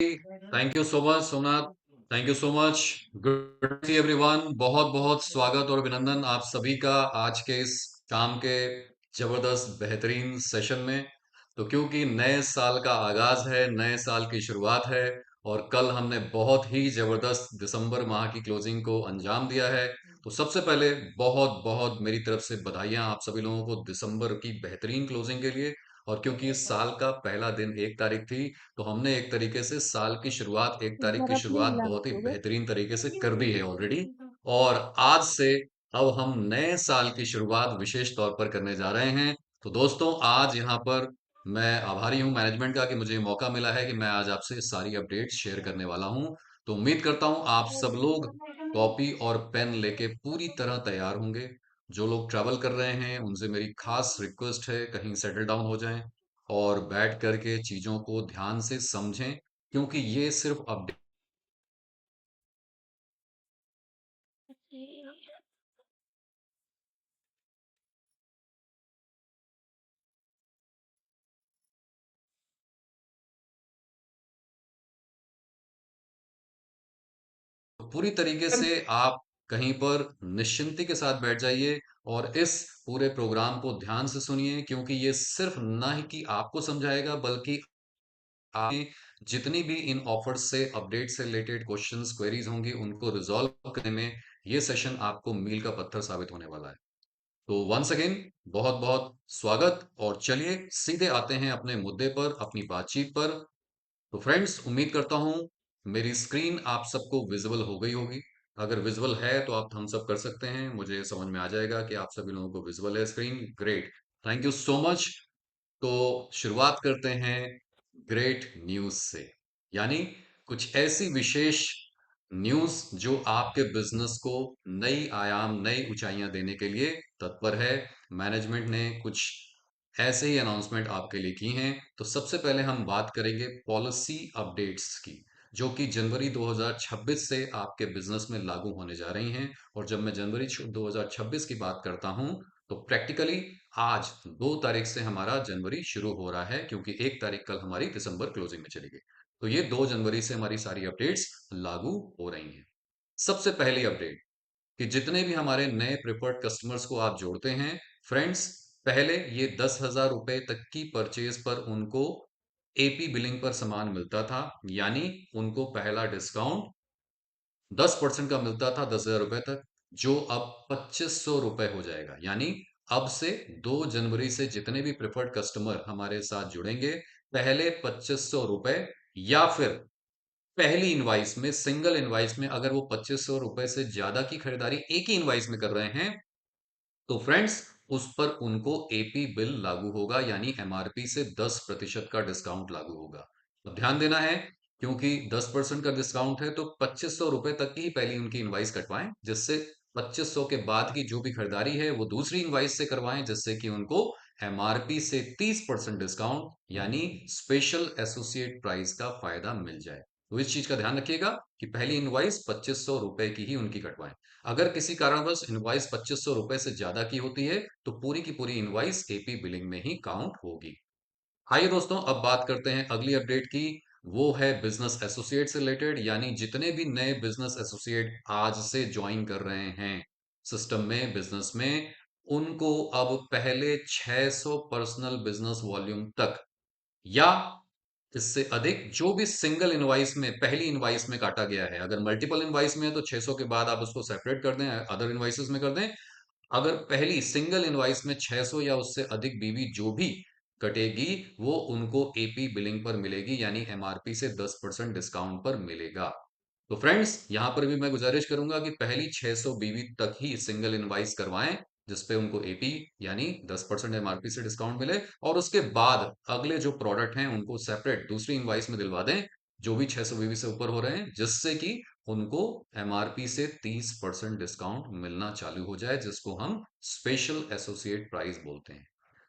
Thank you so much Somnath. Thank you so much. Good everyone, बहुत बहुत स्वागत और अभिनंदन आप सभी का आज के इस शाम के जबरदस्त बेहतरीन सेशन में। तो क्योंकि नए साल का आगाज है, नए साल की शुरुआत है और कल हमने बहुत ही जबरदस्त दिसंबर माह की क्लोजिंग को अंजाम दिया है। तो सबसे पहले बहुत बहुत मेरी तरफ से बधाइयां आप सभी लोगों को दिसंबर की बेहतरीन क्लोजिंग के लिए। और क्योंकि इस साल का पहला दिन 1 तारीख थी, तो हमने एक तरीके से साल की शुरुआत 1 तारीख की जरा प्लीज शुरुआत लैंप बहुत ही करोगे? बेहतरीन तरीके से कर दी है ऑलरेडी। और आज से अब हम नए साल की शुरुआत विशेष तौर पर करने जा रहे हैं। तो दोस्तों, आज यहाँ पर मैं आभारी हूँ मैनेजमेंट का कि मुझे मौका मिला है कि मैं आज आपसे सारी अपडेट्स शेयर करने वाला हूँ। तो उम्मीद करता हूँ आप सब लोग कॉपी और पेन लेके पूरी तरह तैयार होंगे। जो लोग ट्रैवल कर रहे हैं उनसे मेरी खास रिक्वेस्ट है, कहीं सेटल डाउन हो जाएं और बैठ करके चीजों को ध्यान से समझें, क्योंकि ये सिर्फ अपडेट पूरी तरीके से आप कहीं पर निश्चिंती के साथ बैठ जाइए और इस पूरे प्रोग्राम को ध्यान से सुनिए, क्योंकि ये सिर्फ ना ही कि आपको समझाएगा बल्कि आपने जितनी भी इन ऑफर्स से अपडेट से रिलेटेड क्वेश्चंस क्वेरीज होंगी उनको रिजॉल्व करने में ये सेशन आपको मील का पत्थर साबित होने वाला है। तो वंस अगेन बहुत बहुत स्वागत और चलिए सीधे आते हैं अपने मुद्दे पर, अपनी बातचीत पर। तो फ्रेंड्स, उम्मीद करता हूं मेरी स्क्रीन आप सबको विजिबल हो गई होगी। अगर विजिबल है तो आप थम्स अप कर सकते हैं, मुझे समझ में आ जाएगा कि आप सभी लोगों को विजिबल है screen. Great, thank you so much. तो शुरुआत करते हैं ग्रेट न्यूज से, यानी कुछ ऐसी विशेष न्यूज जो आपके बिजनेस को नई आयाम, नई ऊंचाइयां देने के लिए तत्पर है। मैनेजमेंट ने कुछ ऐसे ही अनाउंसमेंट आपके लिए की हैं। तो सबसे पहले हम बात करेंगे पॉलिसी अपडेट्स की, जो कि जनवरी 2026 से आपके बिजनेस में लागू होने जा रही हैं। और जब मैं जनवरी 2026 की बात करता हूं, तो प्रैक्टिकली आज 2 तारीख से हमारा जनवरी शुरू हो रहा है, क्योंकि 1 तारीख कल हमारी दिसंबर क्लोजिंग में चली गई। तो ये 2 जनवरी से हमारी सारी अपडेट्स लागू हो रही हैं। सबसे पहली अपडेट कि जितने भी हमारे नए प्रिफर्ड कस्टमर्स को आप जोड़ते हैं फ्रेंड्स, पहले ये 10,000 रुपए तक की परचेज पर उनको एपी बिलिंग पर सामान मिलता था, यानी उनको पहला डिस्काउंट 10% का मिलता था 10,000 रुपए तक, जो अब 2,500 रुपए हो जाएगा। यानी अब से 2 जनवरी से जितने भी प्रिफर्ड कस्टमर हमारे साथ जुड़ेंगे, पहले 2,500 रुपए या फिर पहली इनवाइस में, सिंगल इनवाइस में अगर वो 2,500 रुपए से ज्यादा की खरीदारी एक ही इनवाइस में कर रहे हैं, तो फ्रेंड्स उस पर उनको एपी बिल लागू होगा, यानी एमआरपी से 10% का डिस्काउंट लागू होगा। तो ध्यान देना है, क्योंकि 10% का डिस्काउंट है तो 2,500 रुपए तक की ही पहली उनकी इनवाइस कटवाएं, जिससे 2,500 के बाद की जो भी खरीदारी है वो दूसरी इनवाइस से करवाएं, जिससे कि उनको एमआरपी से 30% डिस्काउंट यानी स्पेशल एसोसिएट प्राइस का फायदा मिल जाए। तो इस चीज का ध्यान रखिएगा कि पहली इनवाइस 2,500 रुपए की ही उनकी कटवाएं। अगर किसी कारणवश इनवॉइस 2,500 रुपए से ज्यादा की होती है, तो पूरी की पूरी इनवॉइस एपी बिलिंग में ही काउंट होगी। आइए दोस्तों, अब बात करते हैं अगली अपडेट की। वो है बिजनेस एसोसिएट से रिलेटेड, यानी जितने भी नए बिजनेस एसोसिएट आज से ज्वाइन कर रहे हैं सिस्टम में, बिजनेस में, उनको अब पहले 600 पर्सनल बिजनेस वॉल्यूम तक या इससे अधिक जो भी सिंगल इनवाइस में, पहली इनवाइस में काटा गया है, अगर मल्टीपल इनवाइस में है तो 600 के बाद आप उसको सेपरेट कर दें, अदर इनवाइसेस में कर दें। अगर पहली सिंगल इनवाइस में 600 या उससे अधिक बीवी जो भी कटेगी, वो उनको एपी बिलिंग पर मिलेगी, यानी एमआरपी से 10% डिस्काउंट पर मिलेगा। तो फ्रेंड्स, यहां पर भी मैं गुजारिश करूंगा कि पहली 600 बीवी तक ही सिंगल इनवाइस करवाएं, जिसपे उनको एपी यानी 10% एमआरपी से डिस्काउंट मिले। और उसके बाद अगले जो प्रोडक्ट हैं उनको सेपरेट दूसरी इनवाइस में दिलवा दें, जो भी 600 बीवी से ऊपर हो रहे हैं, जिससे कि उनको एमआरपी से 30% डिस्काउंट मिलना चालू हो जाए, जिसको हम स्पेशल एसोसिएट प्राइस बोलते हैं।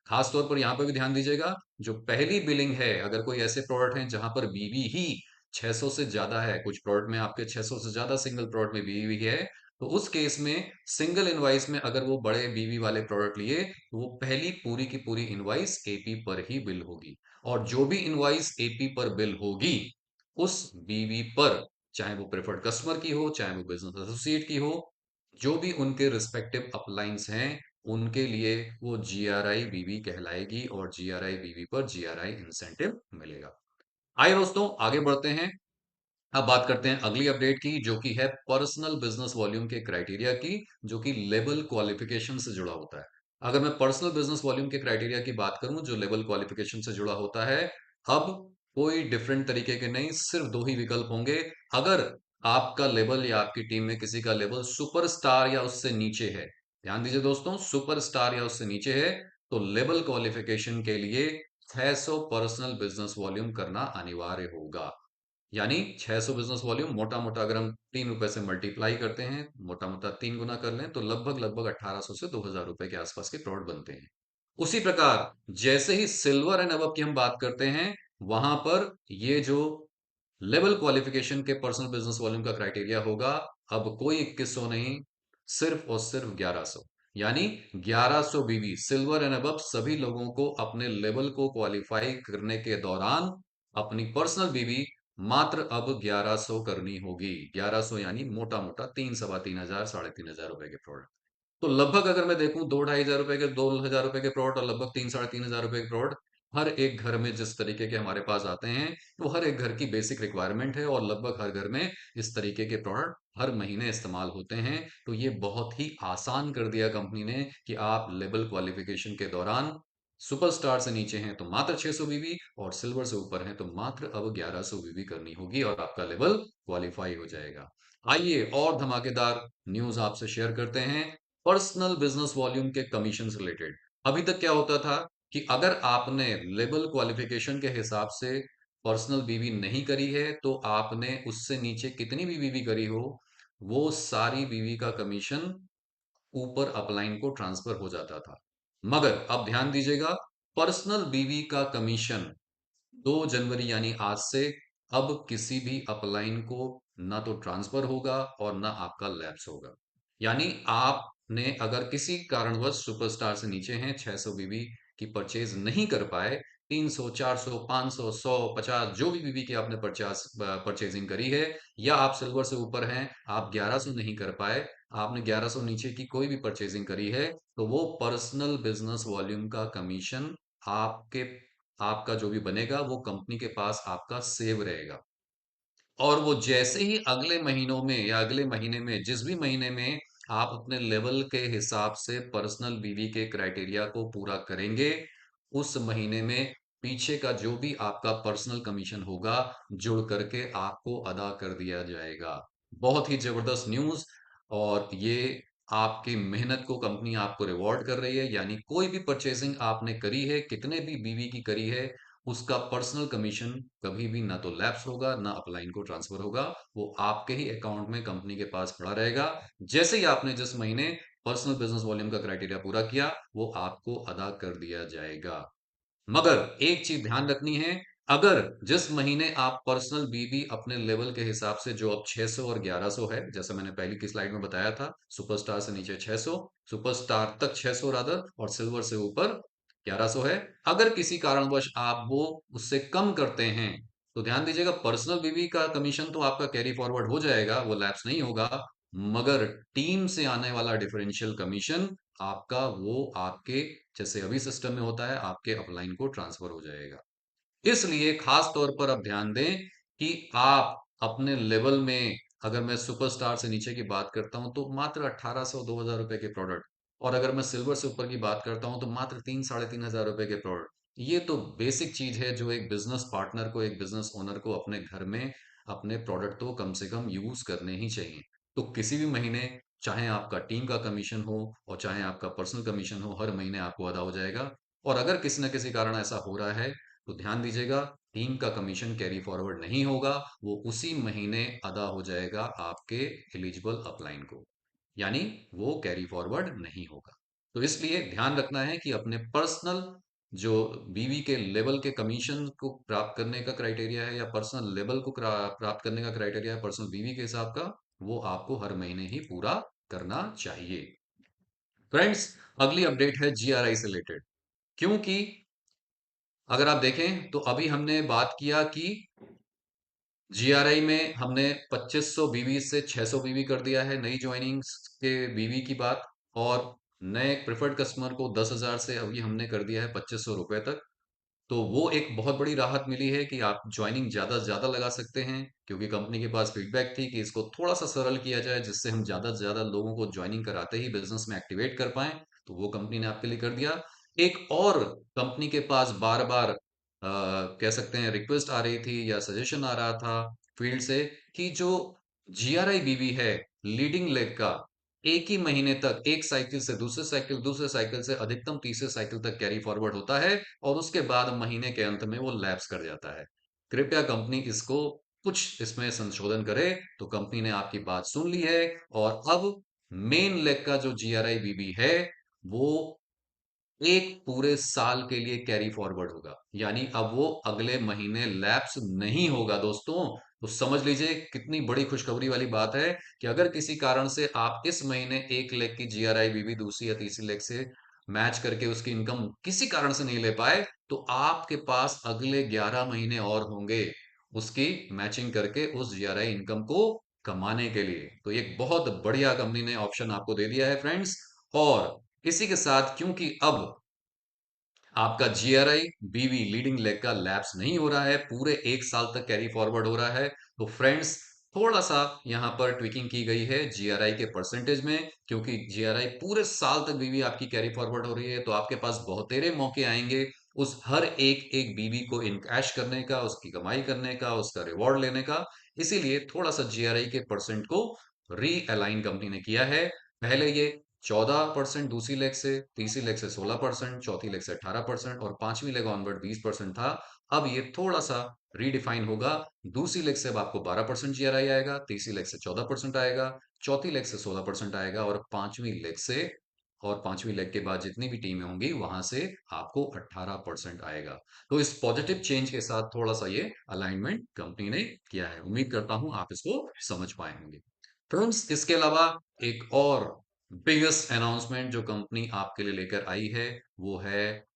खास तौर पर यहां पर भी ध्यान दीजिएगा, जो पहली बिलिंग है, अगर कोई ऐसे प्रोडक्ट हैं जहां पर बीवी ही 600 से ज्यादा है, कुछ प्रोडक्ट में आपके 600 से ज्यादा सिंगल प्रोडक्ट में बीवी है, तो उस केस में सिंगल इनवाइस में अगर वो बड़े बीवी वाले प्रोडक्ट लिए, तो वो पहली पूरी की पूरी इनवाइस एपी पर ही बिल होगी। और जो भी इनवाइस एपी पर बिल होगी, उस बीवी पर, चाहे वो प्रेफर्ड कस्टमर की हो, चाहे वो बिजनेस एसोसिएट की हो, जो भी उनके रिस्पेक्टिव अपलाइंस हैं, उनके लिए वो जीआरआई बीवी कहलाएगी और जीआरआई बीवी पर जीआरआई इंसेंटिव मिलेगा। आइए दोस्तों, आगे बढ़ते हैं। अब बात करते हैं अगली अपडेट की, जो कि है पर्सनल बिजनेस वॉल्यूम के क्राइटेरिया की, जो कि लेवल क्वालिफिकेशन से जुड़ा होता है। अगर मैं पर्सनल बिजनेस वॉल्यूम के क्राइटेरिया की बात करूं जो लेवल क्वालिफिकेशन से जुड़ा होता है, अब कोई डिफरेंट तरीके के नहीं, सिर्फ दो ही विकल्प होंगे। अगर आपका लेवल या आपकी टीम में किसी का लेवल सुपरस्टार या उससे नीचे है, ध्यान दीजिए दोस्तों, सुपरस्टार या उससे नीचे है, तो लेवल क्वालिफिकेशन के लिए 600 पर्सनल बिजनेस वॉल्यूम करना अनिवार्य होगा। यानी 600 बिजनेस वॉल्यूम मोटा मोटा अगर हम ₹3 से मल्टीप्लाई करते हैं, मोटा मोटा 3 गुना कर लें, तो लगभग लगभग 1800 से 2000 रुपए के आसपास के प्रोडक्ट बनते हैं। उसी प्रकार जैसे ही सिल्वर एंड अबव की हम बात करते हैं, वहां पर ये जो लेवल क्वालिफिकेशन के पर्सनल बिजनेस वॉल्यूम का क्राइटेरिया होगा, अब कोई 2100 नहीं, सिर्फ और सिर्फ 1100। यानी 1100 बीवी सिल्वर एंड अबव सभी लोगों को अपने लेवल को क्वालिफाई करने के दौरान अपनी पर्सनल बीवी मात्र अब 1100 करनी होगी। 1100 यानी मोटा मोटा 3 सवा 3 हजार, ₹3,500 के प्रोडक्ट। तो लगभग अगर मैं देखूं 2-2,500 के, ₹2,000 के प्रोडक्ट और लगभग 3 साढ़े 3 हजार रुपए के प्रोडक्ट हर एक घर में जिस तरीके के हमारे पास आते हैं, वो हर एक घर की बेसिक रिक्वायरमेंट है और लगभग हर घर में इस तरीके के प्रोडक्ट हर महीने इस्तेमाल होते हैं। तो ये बहुत ही आसान कर दिया कंपनी ने कि आप लेवल क्वालिफिकेशन के दौरान सुपरस्टार से नीचे हैं तो मात्र 600 बीवी और सिल्वर से ऊपर हैं तो मात्र अब 1100 बीवी करनी होगी और आपका लेवल क्वालिफाई हो जाएगा। आइए और धमाकेदार न्यूज आपसे शेयर करते हैं पर्सनल बिजनेस वॉल्यूम के कमीशन से रिलेटेड। अभी तक क्या होता था कि अगर आपने लेवल क्वालिफिकेशन के हिसाब से पर्सनल बीवी नहीं करी है तो आपने उससे नीचे कितनी भी बीवी करी हो, वो सारी बीवी का कमीशन ऊपर अपलाइन को ट्रांसफर हो जाता था। मगर अब ध्यान दीजिएगा, पर्सनल बीवी का कमीशन 2 जनवरी यानी आज से अब किसी भी अपलाइन को ना तो ट्रांसफर होगा और ना आपका लैप्स होगा। यानी आपने अगर किसी कारणवश सुपरस्टार से नीचे हैं, 600 बीबी की परचेज नहीं कर पाए, 300, 400, 500, 100, 50 जो भी बीबी की आपने परचेजिंग करी है, या आप सिल्वर से ऊपर हैं, आप 1100 नहीं कर पाए, आपने 1100 नीचे की कोई भी परचेजिंग करी है, तो वो पर्सनल बिजनेस वॉल्यूम का कमीशन आपके आपका जो भी बनेगा वो कंपनी के पास आपका सेव रहेगा। और वो जैसे ही अगले महीनों में या अगले महीने में जिस भी महीने में आप अपने लेवल के हिसाब से पर्सनल बीवी के क्राइटेरिया को पूरा करेंगे, उस महीने में पीछे का जो भी आपका पर्सनल कमीशन होगा जुड़ करके आपको अदा कर दिया जाएगा। बहुत ही जबरदस्त न्यूज़। और ये आपकी मेहनत को कंपनी आपको रिवॉर्ड कर रही है, यानी कोई भी परचेजिंग आपने करी है, कितने भी बीवी की करी है, उसका पर्सनल कमीशन कभी भी ना तो लैप्स होगा ना अपलाइन को ट्रांसफर होगा, वो आपके ही अकाउंट में कंपनी के पास पड़ा रहेगा। जैसे ही आपने जिस महीने पर्सनल बिजनेस वॉल्यूम का क्राइटेरिया पूरा किया, वो आपको अदा कर दिया जाएगा। मगर एक चीज ध्यान रखनी है, अगर जिस महीने आप पर्सनल बीबी अपने लेवल के हिसाब से जो अब 600 और 1100 है, जैसे मैंने पहले की स्लाइड में बताया था, सुपरस्टार से नीचे 600, सुपरस्टार तक 600 रादर और सिल्वर से ऊपर 1100 है। अगर किसी कारणवश आप वो उससे कम करते हैं, तो ध्यान दीजिएगा, पर्सनल बीबी का कमीशन तो आपका कैरी फॉरवर्ड हो जाएगा, वो लैप्स नहीं होगा, मगर टीम से आने वाला डिफरेंशियल कमीशन आपका वो आपके, जैसे अभी सिस्टम में होता है, आपके अपलाइन को ट्रांसफर हो जाएगा। इसलिए खास तौर पर अब ध्यान दें कि आप अपने लेवल में, अगर मैं सुपरस्टार से नीचे की बात करता हूं तो मात्र 1800 ₹2,000 के प्रोडक्ट, और अगर मैं सिल्वर से ऊपर की बात करता हूं तो मात्र 3 साढ़े 3 हजार रुपए के प्रोडक्ट। ये तो बेसिक चीज है जो एक बिजनेस पार्टनर को, एक बिजनेस ओनर को अपने घर में अपने प्रोडक्ट तो कम से कम यूज करने ही चाहिए। तो किसी भी महीने, चाहे आपका टीम का कमीशन हो और चाहे आपका पर्सनल कमीशन हो, हर महीने आपको अदा हो जाएगा। और अगर किसी न किसी कारण ऐसा हो रहा है, तो ध्यान दीजिएगा, टीम का कमीशन कैरी फॉरवर्ड नहीं होगा, वो उसी महीने अदा हो जाएगा आपके एलिजिबल अपलाइन को, यानी वो कैरी फॉरवर्ड नहीं होगा। तो इसलिए ध्यान रखना है कि अपने पर्सनल जो बीवी के लेवल के कमीशन को प्राप्त करने का क्राइटेरिया है, या पर्सनल लेवल को प्राप्त करने का क्राइटेरिया है पर्सनल बीवी के हिसाब का, वो आपको हर महीने ही पूरा करना चाहिए। फ्रेंड्स, अगली अपडेट है जीआरआई से रिलेटेड। क्योंकि अगर आप देखें तो अभी हमने बात किया कि जीआरआई में हमने 2500 बीवी से 600 बीवी कर दिया है, नई ज्वाइनिंग्स के बीवी की बात। और नए प्रेफर्ड कस्टमर को 10,000 से अभी हमने कर दिया है 2500 रुपए तक। तो वो एक बहुत बड़ी राहत मिली है कि आप ज्वाइनिंग ज़्यादा से ज़्यादा लगा सकते हैं, क्योंकि कंपनी के पास फीडबैक थी कि इसको थोड़ा-सा सरल किया जाए, जिससे हम ज़्यादा से ज़्यादा लोगों को ज्वाइनिंग कराते ही बिज़नेस में एक्टिवेट कर पाएँ, तो वो कंपनी ने आपके लिए कर दिया। एक और कंपनी के पास बार-बार कह सकते हैं रिक्वेस्ट आ रही थी या सजेशन आ रहा था फील्ड से कि जो जीआरआई बीवी है, लीडिंग लेग का, एक ही महीने तक एक साइकिल से दूसरे साइकिल से अधिकतम तीसरे साइकिल तक कैरी फॉरवर्ड होता है और उसके बाद महीने के अंत में वो लैप्स कर जाता है। कृपया कंपनी इसको कुछ इसमें संशोधन करे। तो कंपनी ने आपकी बात सुन ली है और अब मेन लेग का जो जीआरआई बीबी है, वो एक पूरे साल के लिए कैरी फॉरवर्ड होगा, यानी अब वो अगले महीने लैप्स नहीं होगा दोस्तों। तो समझ लीजिए कितनी बड़ी खुशखबरी वाली बात है कि अगर किसी कारण से आप इस महीने एक लेग की जीआरआई बीवी दूसरी या तीसरी लेग से मैच करके उसकी इनकम किसी कारण से नहीं ले पाए, तो आपके पास अगले 11 महीने और होंगे उसकी मैचिंग करके उस जीआरआई इनकम को कमाने के लिए। तो एक बहुत बढ़िया कंपनी ने ऑप्शन आपको दे दिया है फ्रेंड्स। और इसी के साथ क्योंकि अब आपका जीआरआई बीवी लीडिंग लेग का लैप्स नहीं हो रहा है, पूरे एक साल तक कैरी फॉरवर्ड हो रहा है, तो फ्रेंड्स थोड़ा सा यहां पर ट्विकिंग की गई है जीआरआई के परसेंटेज में। क्योंकि जीआरआई पूरे साल तक बीवी आपकी कैरी फॉरवर्ड हो रही है, तो आपके पास बहुतेरे मौके आएंगे उस हर एक एक बीवी को इनकैश करने का, उसकी कमाई करने का, उसका रिवॉर्ड लेने का। इसीलिए थोड़ा सा जीआरआई के परसेंट को रीअलाइन कंपनी ने किया है। पहले ये 14% दूसरी लेग से, तीसरी लेग से 16%, चौथी लेग से 18% और पांचवी लेग ऑनवर्ड 20% था। अब ये थोड़ा सा रीडिफाइन होगा। दूसरी लेग से अब आपको 12% जीआरआई आएगा, तीसरी लेग से 14% आएगा, चौथी लेग से 16% आएगा और पांचवी लेग के बाद जितनी भी टीमें होंगी वहां से आपको 18% आएगा। तो इस पॉजिटिव चेंज के साथ थोड़ा सा ये अलाइनमेंट कंपनी ने किया है। उम्मीद करता हूं आप इसको समझ पाए होंगे। फ्रेंड्स, इसके अलावा एक और बिगेस्ट अनाउंसमेंट जो कंपनी आपके लिए लेकर आई है, वो है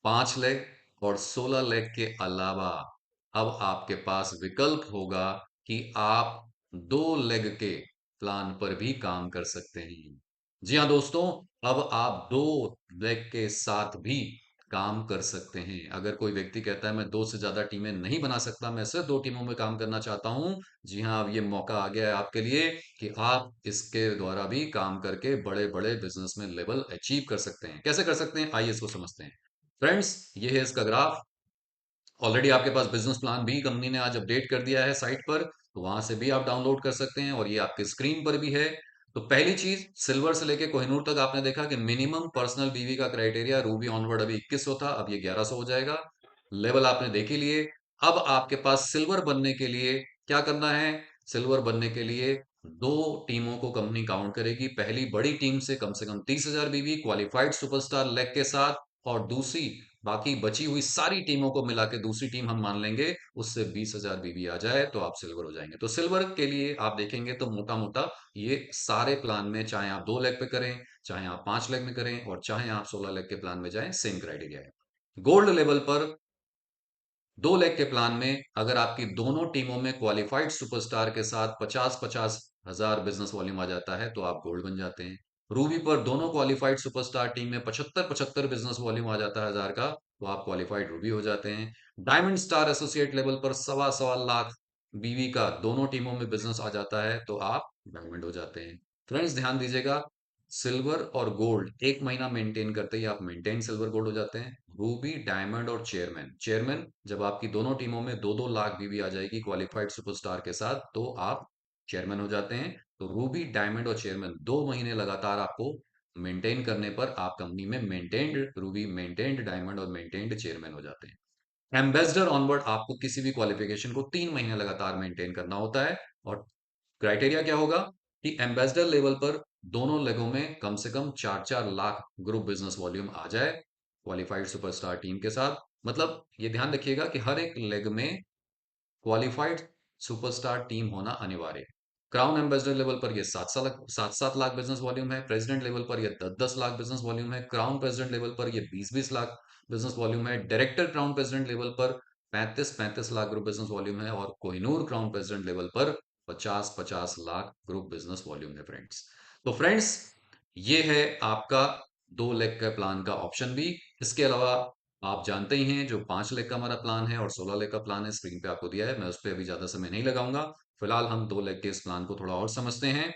5 लेग और 16 लेग के अलावा अब आपके पास विकल्प होगा कि आप 2 लेग के प्लान पर भी काम कर सकते हैं। जी हाँ दोस्तों, अब आप 2 लेग के साथ भी काम कर सकते हैं। अगर कोई व्यक्ति कहता है मैं दो से ज्यादा टीमें नहीं बना सकता, मैं सिर्फ 2 टीमों में काम करना चाहता हूं, जी हाँ, अब ये मौका आ गया है आपके लिए कि आप इसके द्वारा भी काम करके बड़े बड़े बिजनेस में लेवल अचीव कर सकते हैं। कैसे कर सकते हैं, आइए इसको समझते हैं। फ्रेंड्स, ये है इसका ग्राफ। ऑलरेडी आपके पास बिजनेस प्लान भी कंपनी ने आज अपडेट कर दिया है साइट पर, तो वहां से भी आप डाउनलोड कर सकते हैं और ये आपके स्क्रीन पर भी है। तो पहली चीज, सिल्वर से लेके कोहिनूर तक आपने देखा कि मिनिमम पर्सनल बीवी का क्राइटेरिया रूबी ऑनवर्ड अभी 2100 था, अब ये 1100 हो जाएगा। लेवल आपने देख ही लिए। अब आपके पास सिल्वर बनने के लिए क्या करना है। सिल्वर बनने के लिए 2 टीमों को कंपनी काउंट करेगी। पहली बड़ी टीम से कम 30,000 बीवी क्वालिफाइड सुपरस्टार लेग के साथ, और दूसरी बाकी बची हुई सारी टीमों को मिला के दूसरी टीम हम मान लेंगे उससे 20,000 बीबी आ जाए तो आप सिल्वर हो जाएंगे। तो सिल्वर के लिए आप देखेंगे तो मोटा मोटा ये सारे प्लान में, चाहे आप 2 लेग पे करें, चाहे आप 5 लेग में करें और चाहे आप 16 लेग के प्लान में जाएं, सेम क्राइटेरिया है। गोल्ड लेवल पर 2 लेग के प्लान में अगर आपकी दोनों टीमों में क्वालिफाइड सुपरस्टार के साथ 50-50 हजार बिजनेस वॉल्यूम आ जाता है तो आप गोल्ड बन जाते हैं। रूबी पर दोनों क्वालिफाइड सुपरस्टार टीम में 75-75 बिजनेस वॉल्यूम आ जाता है 1000 का, तो आप क्वालिफाइड रूबी हो जाते हैं। डायमंड स्टार एसोसिएट लेवल पर सवा सवा लाख बीवी का दोनों टीमों में बिजनेस आ जाता है तो आप डायमंड हो जाते हैं। फ्रेंड्स, ध्यान दीजिएगा, सिल्वर और गोल्ड एक महीना मेंटेन करते ही आप मेंटेन सिल्वर गोल्ड हो जाते हैं। रूबी, डायमंड और चेयरमैन, चेयरमैन जब आपकी दोनों टीमों में 2-2 लाख बीवी आ जाएगी क्वालिफाइड सुपरस्टार के साथ, तो आप चेयरमैन हो जाते हैं। तो रूबी, डायमंड और चेयरमैन 2 महीने लगातार आपको मेंटेन करने पर आप कंपनी में मेंटेन्ड रूबी, मेंटेन्ड डायमंड और मेंटेन्ड चेयरमैन हो जाते हैं। एम्बेसडर ऑनवर्ड आपको किसी भी क्वालिफिकेशन को 3 महीने लगातार मेंटेन करना होता है। और क्राइटेरिया क्या होगा कि एम्बेसडर लेवल पर दोनों लेगों में कम से कम 4-4 लाख ग्रुप बिजनेस वॉल्यूम आ जाए क्वालिफाइड सुपरस्टार टीम के साथ। मतलब ये ध्यान रखिएगा कि हर एक लेग में क्वालिफाइड सुपरस्टार टीम होना अनिवार्य है। क्राउन एम्बेसडर लेवल पर ये 7-7 लाख बिजनेस वॉल्यूम है। प्रेसिडेंट लेवल पर ये 10-10 लाख बिजनेस वॉल्यूम है। क्राउन प्रेसिडेंट लेवल पर ये 20-20 लाख बिजनेस वॉल्यूम है। डायरेक्टर क्राउन प्रेसिडेंट लेवल पर 35-35 लाख ग्रुप बिजनेस वॉल्यूम है और कोहिनूर क्राउन प्रेसिडेंट लेवल पर 50-50 लाख ग्रुप बिजनेस वॉल्यूम है फ्रेंड्स। तो फ्रेंड्स, ये है आपका 2 लेग का प्लान का ऑप्शन भी। इसके अलावा आप जानते ही हैं जो 5 लेग का हमारा प्लान है और 16 लेग का प्लान है, स्क्रीन पे आपको दिया है, मैं उस पर अभी ज्यादा समय नहीं लगाऊंगा। फिलहाल हम 2 लेग के इस प्लान को थोड़ा और समझते हैं।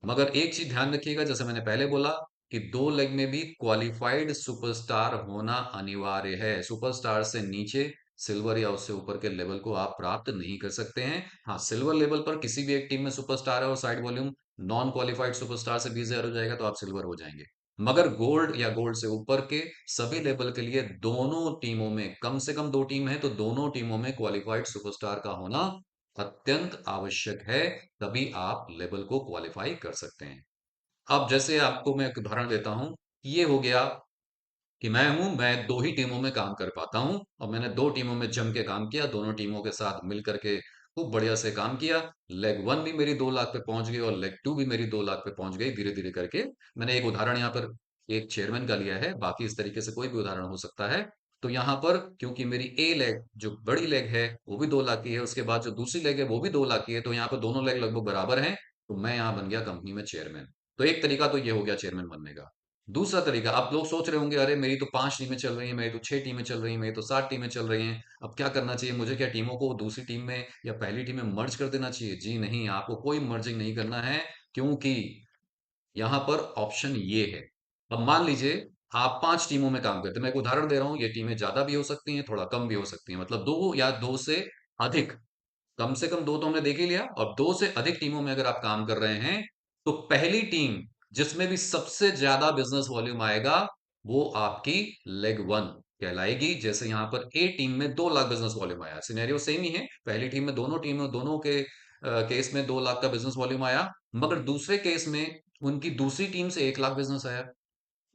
मगर एक चीज ध्यान रखिएगा, जैसे मैंने पहले बोला कि 2 लेग में भी क्वालिफाइड सुपरस्टार होना अनिवार्य है। सुपरस्टार से नीचे सिल्वर या उससे ऊपर के लेवल को आप प्राप्त नहीं कर सकते हैं। हाँ, सिल्वर लेवल पर किसी भी एक टीम में सुपरस्टार है और side volume non qualified superstar से 20,000 हो जाएगा तो आप सिल्वर हो जाएंगे। मगर गोल्ड या गोल्ड से ऊपर के सभी लेवल के लिए दोनों टीमों में, कम से कम 2 टीम है तो दोनों टीमों में क्वालिफाइड सुपरस्टार का होना अत्यंत आवश्यक है। तभी आप लेवल को क्वालिफाई कर सकते हैं। अब जैसे आपको मैं एक उदाहरण देता हूं, ये हो गया कि मैं 2 ही टीमों में काम कर पाता हूं और मैंने 2 टीमों में जम के काम किया, दोनों टीमों के साथ मिल करके खूब बढ़िया से काम किया। लेग 1 भी मेरी 2 लाख पे पहुंच गई और लेग 2 भी मेरी 2 लाख पे पहुंच गई, धीरे धीरे करके। मैंने एक उदाहरण यहाँ पर एक चेयरमैन का लिया है, बाकी इस तरीके से कोई भी उदाहरण हो सकता है। तो यहाँ पर क्योंकि मेरी ए लेग जो बड़ी लेग है वो भी 2 लाख की है, उसके बाद जो दूसरी लेग है वो भी 2 लाख की है, तो यहाँ पर दोनों लेग लगभग बराबर हैं। तो मैं यहाँ बन गया कंपनी में चेयरमैन। तो एक तरीका तो ये हो गया चेयरमैन बनने का। दूसरा तरीका, आप लोग सोच रहे होंगे अरे मेरी तो 5 टीमें चल रही हैं, मेरी तो 6 टीमें चल रही हैं, मेरी तो 7 टीमें चल रही हैं, अब क्या करना चाहिए मुझे? क्या टीमों को दूसरी टीम में या पहली टीम में मर्ज कर देना चाहिए? जी नहीं, आपको कोई मर्जिंग नहीं करना है, क्योंकि यहाँ पर ऑप्शन ये है। अब मान लीजिए आप 5 टीमों में काम करते हैं, मैं एक उदाहरण दे रहा हूँ, ये टीमें ज्यादा भी हो सकती हैं, थोड़ा कम भी हो सकती हैं, मतलब 2 या 2 से अधिक। कम से कम 2 तो हमने देख ही लिया, और 2 से अधिक टीमों में अगर आप काम कर रहे हैं तो पहली टीम जिसमें भी सबसे ज्यादा बिजनेस वॉल्यूम आएगा वो आपकी लेग 1 कहलाएगी। जैसे यहां पर ए टीम में 2 लाख बिजनेस वॉल्यूम आया, सिनेरियो सेम ही है, पहली टीम में दोनों के केस में 2 लाख का बिजनेस वॉल्यूम आया। मगर दूसरे केस में उनकी दूसरी टीम से 1 लाख बिजनेस आया,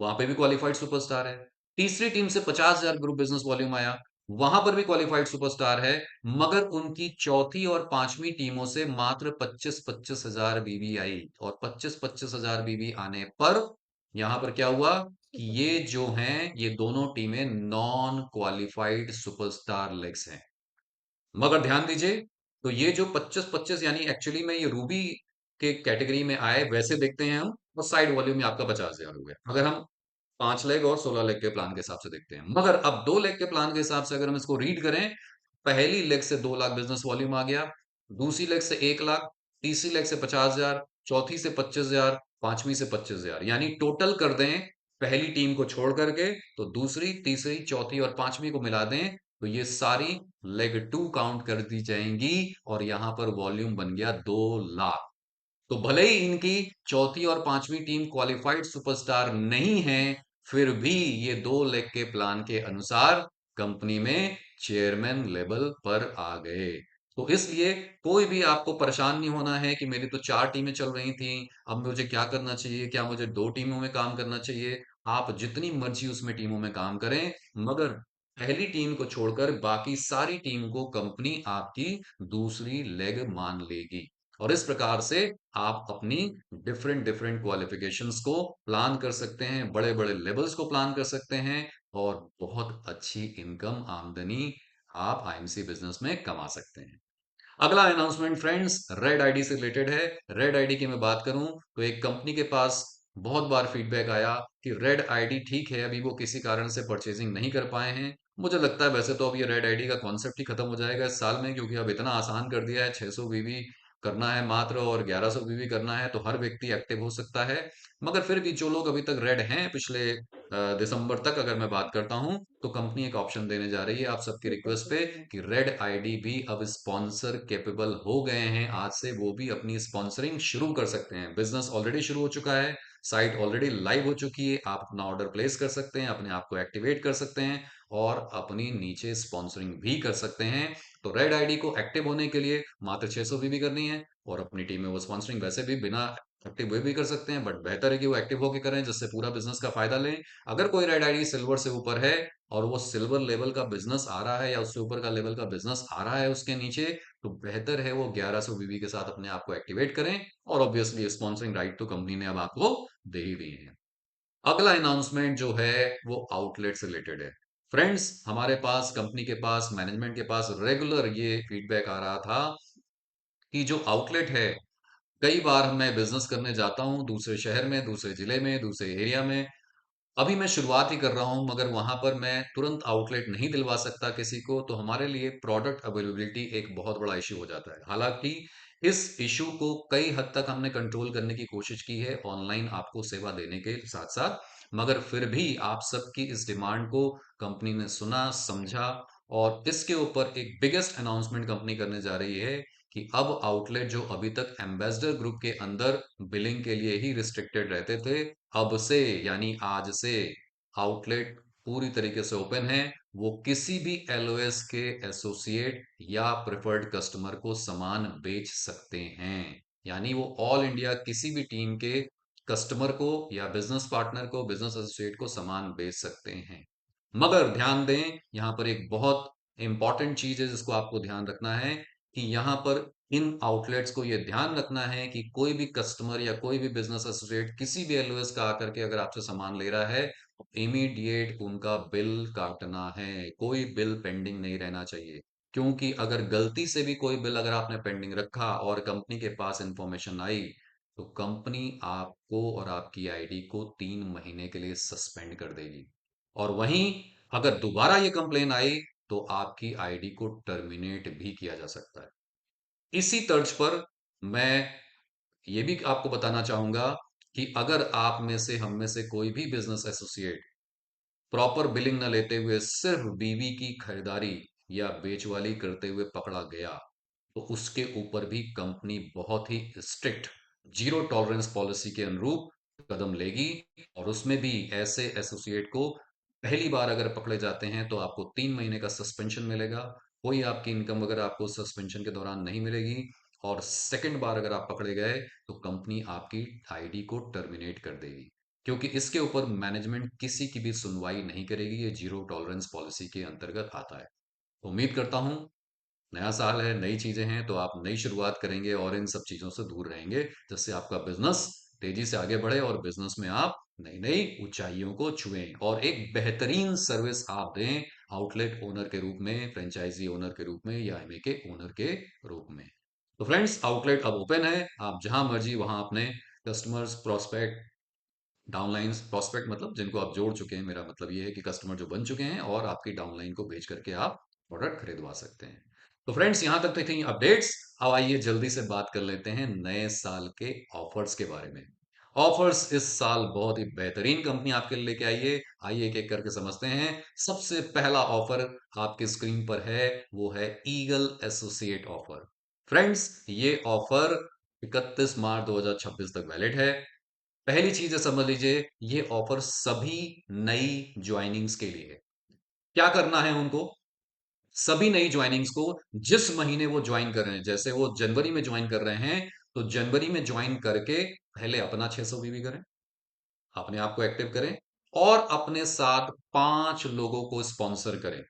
वहां पे भी क्वालिफाइड सुपरस्टार है। तीसरी टीम से 50,000 ग्रुप बिजनेस वॉल्यूम आया, वहां पर भी क्वालिफाइड सुपरस्टार है। मगर उनकी चौथी और पांचवी टीमों से मात्र 25-25 हजार बीबी आई, और 25-25 हजार बीबी आने पर यहां पर क्या हुआ कि ये जो हैं ये दोनों टीमें नॉन क्वालिफाइड सुपरस्टार लेग्स हैं। मगर ध्यान दीजिए, तो ये जो 25-25 यानी एक्चुअली में ये रूबी के कैटेगरी में आए वैसे देखते हैं हम, और साइड वॉल्यूम में आपका 50,000 हो गया अगर हम 5 लेग और 16 लेग के प्लान के हिसाब से देखते हैं। मगर अब 2 लेग के प्लान के हिसाब से अगर हम इसको रीड करें, पहली लेग से 2 लाख बिजनेस वॉल्यूम आ गया, दूसरी लेग से 1 लाख, तीसरी लेग से 50,000, चौथी से 25,000, पांचवी से 25,000, यानी टोटल कर दें पहली टीम को छोड़ करके तो दूसरी, तीसरी, चौथी और पांचवी को मिला दें तो ये सारी लेग 2 काउंट कर दी जाएंगी और यहां पर वॉल्यूम बन गया 2 लाख। तो भले ही इनकी चौथी और पांचवी टीम क्वालिफाइड सुपरस्टार नहीं है, फिर भी ये 2 लेग के प्लान के अनुसार कंपनी में चेयरमैन लेवल पर आ गए। तो इसलिए कोई भी आपको परेशान नहीं होना है कि मेरी तो 4 टीमें चल रही थी, अब मुझे क्या करना चाहिए, क्या मुझे 2 टीमों में काम करना चाहिए? आप जितनी मर्जी उसमें टीमों में काम करें, मगर पहली टीम को छोड़कर बाकी सारी टीम को कंपनी आपकी दूसरी लेग मान लेगी। और इस प्रकार से आप अपनी डिफरेंट डिफरेंट क्वालिफिकेशंस को प्लान कर सकते हैं, बड़े बड़े लेवल्स को प्लान कर सकते हैं, और बहुत अच्छी इनकम आमदनी आप आईएमसी बिजनेस में कमा सकते हैं। अगला अनाउंसमेंट फ्रेंड्स रेड आईडी से रिलेटेड है। रेड आईडी की मैं बात करूं तो एक कंपनी के पास बहुत बार फीडबैक आया कि रेड आईडी ठीक है, अभी वो किसी कारण से परचेजिंग नहीं कर पाए हैं। मुझे लगता है वैसे तो अब ये रेड आईडी का कॉन्सेप्ट ही खत्म हो जाएगा इस साल में, क्योंकि अब इतना आसान कर दिया है, 600 बीबी करना है मात्र और 1100 बीबी करना है तो हर व्यक्ति एक्टिव हो सकता है। मगर फिर भी जो लोग अभी तक रेड हैं, पिछले दिसंबर तक अगर मैं बात करता हूं, तो कंपनी एक ऑप्शन देने जा रही है आप सबकी रिक्वेस्ट पे कि रेड आईडी भी अब स्पॉन्सर कैपेबल हो गए हैं। आज से वो भी अपनी स्पॉन्सरिंग शुरू कर सकते हैं, बिजनेस ऑलरेडी शुरू हो चुका है, साइट ऑलरेडी लाइव हो चुकी है, आप अपना ऑर्डर प्लेस कर सकते हैं, अपने आप को एक्टिवेट कर सकते हैं और अपनी नीचे स्पॉन्सरिंग भी कर सकते हैं। तो रेड आईडी को एक्टिव होने के लिए मात्र 600 भी करनी है, और अपनी टीम में वो स्पॉन्सरिंग वैसे भी बिना एक्टिव हुए भी कर सकते हैं, बट बेहतर है कि वो एक्टिव होकर करें जिससे पूरा बिजनेस का फायदा लें। अगर कोई रेड आईडी सिल्वर से ऊपर है और वो सिल्वर लेवल का बिजनेस आ रहा है या उससे ऊपर का लेवल का बिजनेस आ रहा है उसके नीचे, तो बेहतर है वो 1100 बीबी के साथ अपने आप को एक्टिवेट करें, और ऑब्वियसली स्पॉन्सरिंग राइट तो कंपनी ने अब आपको दे ही दी है। अगला अनाउंसमेंट जो है वो आउटलेट से रिलेटेड है। फ्रेंड्स, हमारे पास, कंपनी के पास, मैनेजमेंट के पास रेगुलर ये फीडबैक आ रहा था कि जो आउटलेट है, कई बार मैं बिजनेस करने जाता हूँ दूसरे शहर में, दूसरे जिले में, दूसरे एरिया में। अभी मैं शुरुआत ही कर रहा हूँ, मगर वहां पर मैं तुरंत आउटलेट नहीं दिलवा सकता किसी को, तो हमारे लिए प्रोडक्ट अवेलेबिलिटी एक बहुत बड़ा इश्यू हो जाता है। हालांकि इस इश्यू को कई हद तक हमने कंट्रोल करने की कोशिश की है ऑनलाइन आपको सेवा देने के साथ साथ, मगर फिर भी आप सबकी इस डिमांड को कंपनी ने सुना, समझा, और इसके ऊपर एक बिगेस्ट अनाउंसमेंट कंपनी करने जा रही है कि अब आउटलेट जो अभी तक एम्बेसडर ग्रुप के अंदर बिलिंग के लिए ही रिस्ट्रिक्टेड रहते थे, अब से यानी आज से आउटलेट पूरी तरीके से ओपन है। वो किसी भी एलओएस के एसोसिएट या प्रेफर्ड कस्टमर को सामान बेच सकते हैं। यानी वो ऑल इंडिया किसी भी टीम के कस्टमर को या बिजनेस पार्टनर को, बिजनेस एसोसिएट को सामान बेच सकते हैं। मगर ध्यान दें, यहां पर एक बहुत इंपॉर्टेंट चीज है जिसको आपको ध्यान रखना है कि यहां पर इन आउटलेट्स को यह ध्यान रखना है कि कोई भी कस्टमर या कोई भी बिजनेस एसोसिएट किसी भी एलओएस का आकर के अगर आपसे सामान ले रहा है, तो इमीडिएट उनका बिल काटना है। कोई बिल पेंडिंग नहीं रहना चाहिए, क्योंकि अगर गलती से भी कोई बिल अगर आपने पेंडिंग रखा और कंपनी के पास इंफॉर्मेशन आई, तो कंपनी आपको और आपकी आईडी को 3 महीने के लिए सस्पेंड कर देगी। और वहीं अगर दोबारा ये कंप्लेन आई, तो आपकी आईडी को टर्मिनेट भी किया जा सकता है। इसी तर्ज पर मैं ये भी आपको बताना चाहूंगा कि अगर आप में से, हम में से कोई भी बिजनेस एसोसिएट प्रॉपर बिलिंग न लेते हुए सिर्फ बीवी की खरीदारी या बेचवाली करते हुए पकड़ा गया, तो उसके ऊपर भी कंपनी बहुत ही स्ट्रिक्ट जीरो टॉलरेंस पॉलिसी के अनुरूप कदम लेगी। और उसमें भी ऐसे एसोसिएट को पहली बार अगर पकड़े जाते हैं तो आपको 3 महीने का सस्पेंशन मिलेगा। कोई आपकी इनकम अगर आपको सस्पेंशन के दौरान नहीं मिलेगी। और सेकंड बार अगर आप पकड़े गए, तो कंपनी आपकी आईडी को टर्मिनेट कर देगी, क्योंकि इसके ऊपर मैनेजमेंट किसी की भी सुनवाई नहीं करेगी। ये जीरो टॉलरेंस पॉलिसी के अंतर्गत आता है। उम्मीद करता हूं, नया साल है, नई चीजें हैं, तो आप नई शुरुआत करेंगे और इन सब चीजों से दूर रहेंगे, जिससे आपका बिजनेस तेजी से आगे बढ़े और बिजनेस में आप नई नई ऊंचाइयों को छुएं और एक बेहतरीन सर्विस आप दें, आउटलेट ओनर के रूप में, फ्रेंचाइजी ओनर के रूप में या एमए के ओनर के रूप में। तो फ्रेंड्स, आउटलेट अब ओपन है, आप जहां मर्जी वहां अपने कस्टमर्स, प्रोस्पेक्ट, डाउनलाइंस, प्रोस्पेक्ट मतलब जिनको आप जोड़ चुके हैं, मेरा मतलब ये है कि कस्टमर जो बन चुके हैं, और आपकी डाउनलाइन को बेच करके आप प्रोडक्ट खरीदवा सकते हैं। तो फ्रेंड्स, यहां तक तो थी अपडेट्स। अब आइए जल्दी से बात कर लेते हैं नए साल के ऑफर्स के बारे में। ऑफर्स इस साल बहुत ही बेहतरीन कंपनी आपके लिए लेके आई है। आइए एक एक करके समझते हैं। सबसे पहला ऑफर आपके स्क्रीन पर है, वो है ईगल एसोसिएट ऑफर। फ्रेंड्स, ये ऑफर 31 मार्च 2026 तक वैलिड है। पहली चीज है, समझ लीजिए, ये ऑफर सभी नई ज्वाइनिंग्स के लिए है। क्या करना है उनको? सभी नई ज्वाइनिंग्स को, जिस महीने वो ज्वाइन कर रहे हैं, जैसे वो जनवरी में ज्वाइन कर रहे हैं, तो जनवरी में ज्वाइन करके पहले अपना 600 बीवी करें, अपने आप को एक्टिव करें, और अपने साथ 5 लोगों को स्पॉन्सर करें।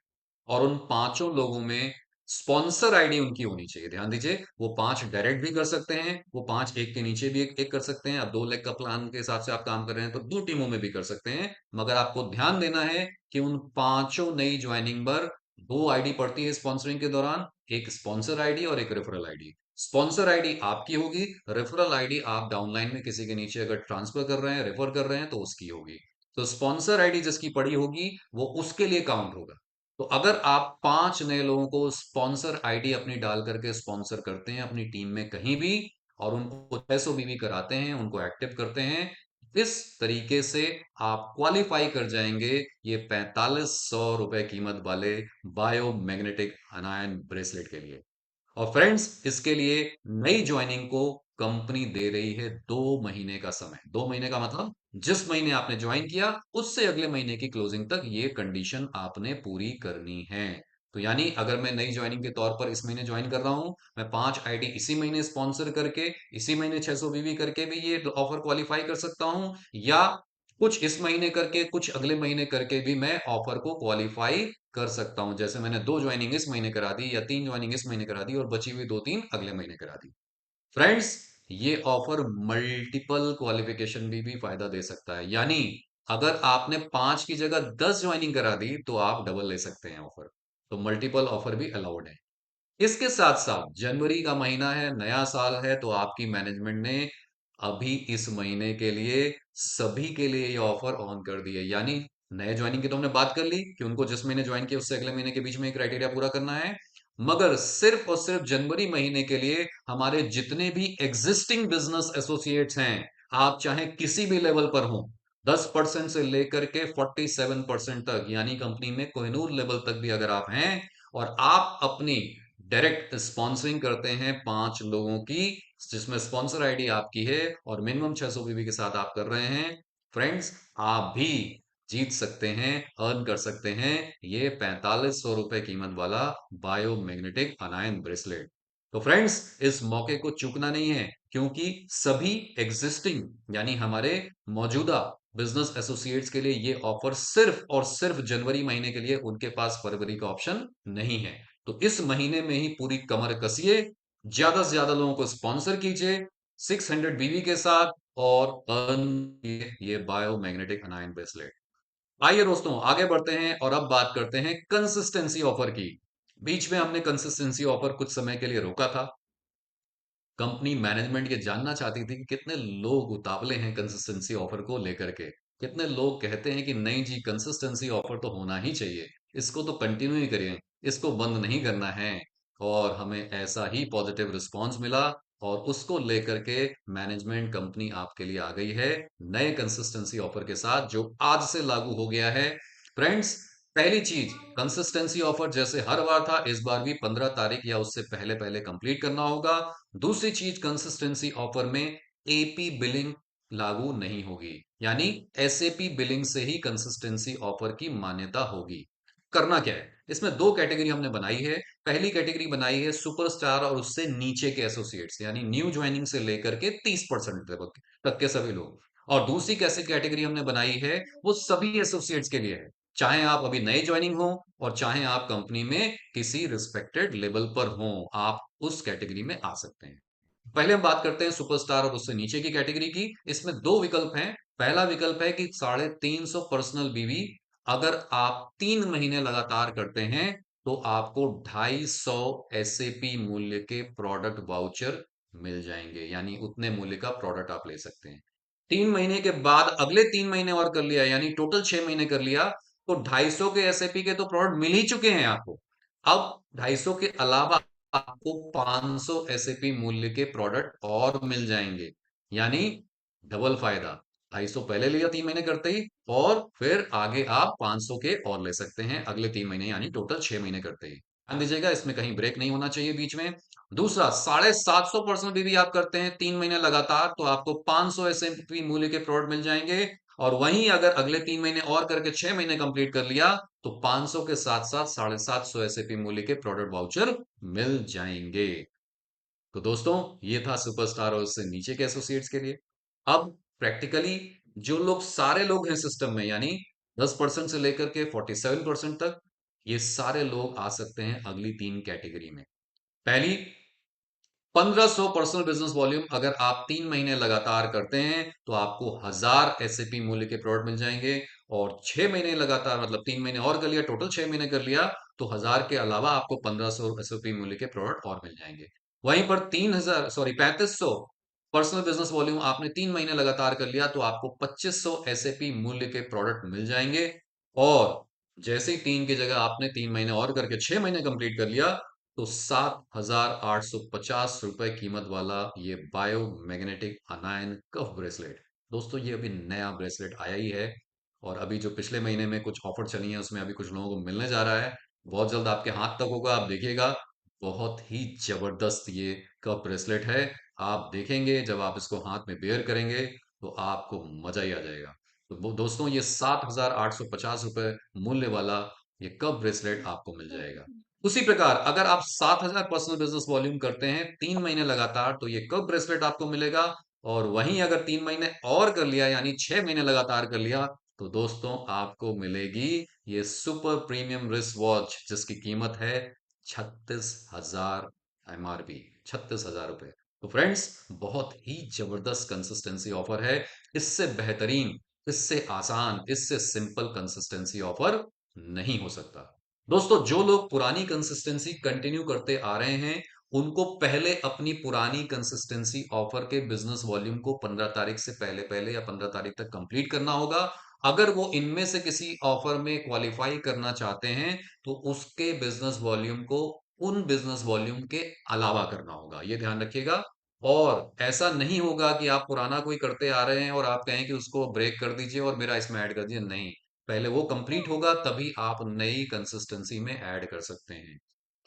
और उन 5 लोगों में स्पॉन्सर आईडी उनकी होनी चाहिए। ध्यान दीजिए, वो 5 डायरेक्ट भी कर सकते हैं, वो 5 एक के नीचे भी एक कर सकते हैं। अब 2 लेग का प्लान के हिसाब से आप काम कर रहे हैं तो 2 टीमों में भी कर सकते हैं। मगर आपको ध्यान देना है कि उन 5 नई ज्वाइनिंग पर 2 आईडी पड़ती है स्पॉन्सरिंग के दौरान, एक स्पॉन्सर आईडी और एक रेफरल आईडी। स्पॉन्सर आईडी आपकी होगी, रेफरल आईडी आप डाउनलाइन में किसी के नीचे अगर ट्रांसफर कर रहे हैं, रेफर कर रहे हैं, तो उसकी होगी। तो स्पॉन्सर आईडी जिसकी पड़ी होगी, वो उसके लिए काउंट होगा। तो अगर आप 5 नए लोगों को स्पॉन्सर आईडी अपनी डाल करके स्पॉन्सर करते हैं अपनी टीम में कहीं भी, और उनको 600 बीवी कराते हैं, उनको एक्टिव करते हैं, इस तरीके से आप क्वालिफाई कर जाएंगे ये 4500 रुपए कीमत वाले बायोमैग्नेटिक अनायन ब्रेसलेट के लिए। और फ्रेंड्स, इसके लिए नई ज्वाइनिंग को कंपनी दे रही है 2 महीने का समय। 2 महीने का मतलब जिस महीने आपने ज्वाइन किया, उससे अगले महीने की क्लोजिंग तक ये कंडीशन आपने पूरी करनी है। तो यानी अगर मैं नई ज्वाइनिंग के तौर पर इस महीने ज्वाइन कर रहा हूं, मैं 5 आईडी इसी महीने स्पॉन्सर करके, इसी महीने 600 बीवी करके भी ये ऑफर क्वालिफाई कर सकता हूं, या कुछ इस महीने करके, कुछ अगले महीने करके भी मैं ऑफर को क्वालिफाई कर सकता हूं। जैसे मैंने 2 ज्वाइनिंग इस महीने करा दी, या 3 ज्वाइनिंग इस महीने करा दी, और बची हुई 2-3 अगले महीने करा दी। फ्रेंड्स, ये ऑफर मल्टीपल क्वालिफिकेशन भी फायदा दे सकता है। यानी अगर आपने 5 की जगह 10 ज्वाइनिंग करा दी तो आप डबल ले सकते हैं ऑफर। तो मल्टीपल ऑफर भी अलाउड है। इसके साथ साथ जनवरी का महीना है, नया साल है, तो आपकी मैनेजमेंट ने अभी इस महीने के लिए सभी के लिए ये ऑफर ऑन कर दी है। यानी नए ज्वाइनिंग की तो हमने बात कर ली कि उनको जिस महीने ज्वाइन किया उससे अगले महीने के बीच में क्राइटेरिया पूरा करना है, मगर सिर्फ और सिर्फ जनवरी महीने के लिए हमारे जितने भी एग्जिस्टिंग बिजनेस एसोसिएट्स हैं, आप चाहे किसी भी लेवल पर हो, 10% से लेकर के 47% तक, यानी कंपनी में कोहिनूर लेवल तक भी अगर आप हैं और आप अपनी डायरेक्ट स्पॉन्सरिंग करते हैं 5 लोगों की, जिसमें स्पॉन्सर आईडी आपकी है और मिनिमम 600 बीबी के साथ आप कर रहे हैं, फ्रेंड्स, आप भी जीत सकते हैं, अर्न कर सकते हैं ये 4500 रुपए कीमत वाला बायोमैग्नेटिक अनायन ब्रेसलेट। तो फ्रेंड्स, इस मौके को चूकना नहीं है, क्योंकि सभी एग्जिस्टिंग यानी हमारे मौजूदा बिजनेस एसोसिएट्स के लिए ये ऑफर सिर्फ और सिर्फ जनवरी महीने के लिए, उनके पास फरवरी का ऑप्शन नहीं है। तो इस महीने में ही पूरी कमर कसिए, ज्यादा से ज्यादा लोगों को स्पॉन्सर कीजिए 600 बीवी के साथ और अर्न ये बायोमैग्नेटिक अनायन ब्रेसलेट। आइए दोस्तों, आगे बढ़ते हैं और अब बात करते हैं कंसिस्टेंसी ऑफर की। बीच में हमने कंसिस्टेंसी ऑफर कुछ समय के लिए रोका था। कंपनी मैनेजमेंट ये जानना चाहती थी कि कितने लोग उतावले हैं कंसिस्टेंसी ऑफर को लेकर के। कितने लोग कहते हैं कि नहीं जी, कंसिस्टेंसी ऑफर तो होना ही चाहिए, इसको तो कंटिन्यू ही करें, इसको बंद नहीं करना है। और हमें ऐसा ही पॉजिटिव रिस्पांस मिला और उसको लेकर के मैनेजमेंट कंपनी आपके लिए आ गई है नए कंसिस्टेंसी ऑफर के साथ, जो आज से लागू हो गया है। फ्रेंड्स, पहली चीज, कंसिस्टेंसी ऑफर जैसे हर बार था, इस बार भी 15 तारीख या उससे पहले पहले कंप्लीट करना होगा। दूसरी चीज, कंसिस्टेंसी ऑफर में एपी बिलिंग लागू नहीं होगी, यानी एसएपी बिलिंग से ही कंसिस्टेंसी ऑफर की मान्यता होगी। करना क्या है, इसमें दो कैटेगरी हमने बनाई है। पहली कैटेगरी बनाई है सुपरस्टार और उससे नीचे के एसोसिएट्स, यानी न्यू ज्वाइनिंग से लेकर के 30% तक के सभी लोग। और दूसरी कैसे कैटेगरी हमने बनाई है, वो सभी एसोसिएट्स के लिए है, चाहे आप अभी नए ज्वाइनिंग हो और चाहे आप कंपनी में किसी रिस्पेक्टेड लेवल पर हो, आप उस कैटेगरी में आ सकते हैं। पहले हम बात करते हैं सुपरस्टार और उससे नीचे की कैटेगरी की। इसमें दो विकल्प हैं। पहला विकल्प है कि 350 पर्सनल बीवी अगर आप 3 महीने लगातार करते हैं तो आपको 250 एसएपी मूल्य के प्रोडक्ट वाउचर मिल जाएंगे, यानी उतने मूल्य का प्रोडक्ट आप ले सकते हैं। 3 महीने के बाद अगले 3 महीने और कर लिया, यानी टोटल 6 महीने कर लिया, तो 250 के एसएपी के तो प्रोडक्ट मिल ही चुके हैं आपको। अब 250 के अलावा आपको 500 एसएपी मूल्य के प्रोडक्ट और मिल जाएंगे, यानी डबल फायदा। 250 पहले लिया 3 महीने करते ही, और फिर आगे आप 500 के और ले सकते हैं अगले 3 महीने, यानी टोटल 6 महीने करते ही। ध्यान दीजिएगा, इसमें कहीं ब्रेक नहीं होना चाहिए बीच में। दूसरा, 750% भी आप करते हैं 3 महीने लगातार, तो आपको 500 एसएपी मूल्य के प्रोडक्ट मिल जाएंगे। और वहीं अगर अगले 3 महीने और करके 6 महीने कंप्लीट कर लिया, तो 500 के साथ साथ 750 एसएपी मूल्य के प्रोडक्ट वाउचर मिल जाएंगे। तो दोस्तों, ये था सुपरस्टार और उससे नीचे के एसोसिएट्स के लिए। अब प्रैक्टिकली जो लोग, सारे लोग हैं सिस्टम में, यानी 10% से लेकर के 47% तक, ये सारे लोग आ सकते हैं अगली 3 कैटेगरी में। पहली, 1500 पर्सनल बिजनेस वॉल्यूम अगर आप 3 महीने लगातार करते हैं तो आपको 1000 एसएपी मूल्य के प्रोडक्ट मिल जाएंगे। और 6 महीने लगातार, मतलब 3 महीने और कर लिया, टोटल 6 महीने कर लिया, तो 1000 के अलावा आपको 1500 एसएपी मूल्य के प्रोडक्ट और मिल जाएंगे। वहीं पर 3500 पर्सनल बिजनेस वॉल्यूम आपने 3 महीने लगातार कर लिया, तो आपको 2500 एसएपी मूल्य के प्रोडक्ट मिल जाएंगे। और जैसे ही 3 की जगह आपने 3 महीने और करके 6 महीने कंप्लीट कर लिया, तो 7,850 रुपए कीमत वाला ये बायो मैग्नेटिक अनायन कफ ब्रेसलेट। दोस्तों, ये अभी नया ब्रेसलेट आया ही है, और अभी जो पिछले महीने में कुछ ऑफर चली है उसमें अभी कुछ लोगों को मिलने जा रहा है। बहुत जल्द आपके हाथ तक होगा, आप देखिएगा। बहुत ही जबरदस्त ये कफ ब्रेसलेट है। आप देखेंगे जब आप इसको हाथ में बेयर करेंगे तो आपको मजा ही आ जाएगा। तो वो दोस्तों, ये 7,850 रुपए मूल्य वाला ये कफ ब्रेसलेट आपको मिल जाएगा। उसी प्रकार अगर आप 7,000 पर्सनल बिजनेस वॉल्यूम करते हैं 3 महीने लगातार, तो ये कप ब्रेसलेट आपको मिलेगा। और वहीं अगर 3 महीने और कर लिया, यानी 6 महीने लगातार कर लिया, तो दोस्तों आपको मिलेगी ये सुपर प्रीमियम रिस्ट वॉच, जिसकी कीमत है 36,000 एमआरपी, 36,000 रुपए। तो फ्रेंड्स, बहुत ही जबरदस्त कंसिस्टेंसी ऑफर है। इससे बेहतरीन इससे आसान, इससे सिंपल कंसिस्टेंसी ऑफर नहीं हो सकता। दोस्तों, जो लोग पुरानी कंसिस्टेंसी कंटिन्यू करते आ रहे हैं, उनको पहले अपनी पुरानी कंसिस्टेंसी ऑफर के बिजनेस वॉल्यूम को 15 तारीख से पहले-पहले या 15 तारीख तक कंप्लीट करना होगा। अगर वो इनमें से किसी ऑफर में क्वालिफाई करना चाहते हैं, तो उसके बिजनेस वॉल्यूम को उन बिजनेस वॉल्यूम के अलावा करना होगा। ये ध्यान रखिएगा। और ऐसा नहीं होगा कि आप पुराना कोई करते आ रहे हैं और आप कहें कि उसको ब्रेक कर दीजिए और मेरा इसमें ऐड कर दीजिए, नहीं। पहले वो कंप्लीट होगा, तभी आप नई कंसिस्टेंसी में ऐड कर सकते हैं।